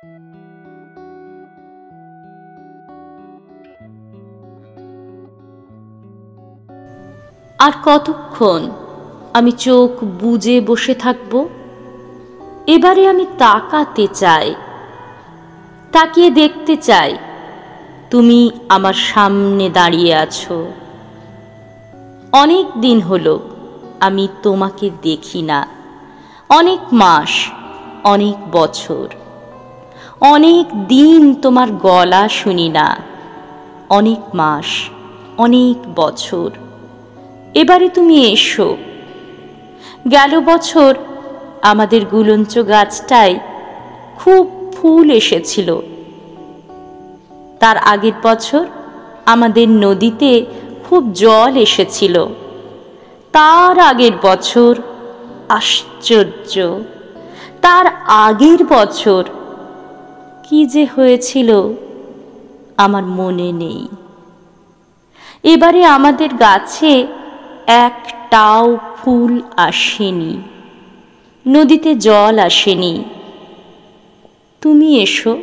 আর কতক্ষণ আমি চোখ বুজে বসে থাকব? এবারে আমি তাকাতে চাই, তাকিয়ে দেখতে চাই তুমি আমার সামনে দাঁড়িয়ে আছো। অনেক দিন হলো আমি তোমাকে দেখি না, অনেক মাস, অনেক বছর, অনেক দিন তোমার গলা শুনি না, অনেক মাস, অনেক বছর। এবারে তুমি এসো। গেল বছর আমাদের গুলঞ্চ গাছটায় খুব ফুল এসেছিল। তার আগের বছর আমাদের নদীতে খুব জল এসেছিল। তার আগের বছর, আশ্চর্য, তার আগের বছর কি যে হয়েছিল আমার মনে নেই। এবারে আমাদের গাছে একটাও ফুল আসেনি, নদীতে জল আসেনি। তুমি এসো।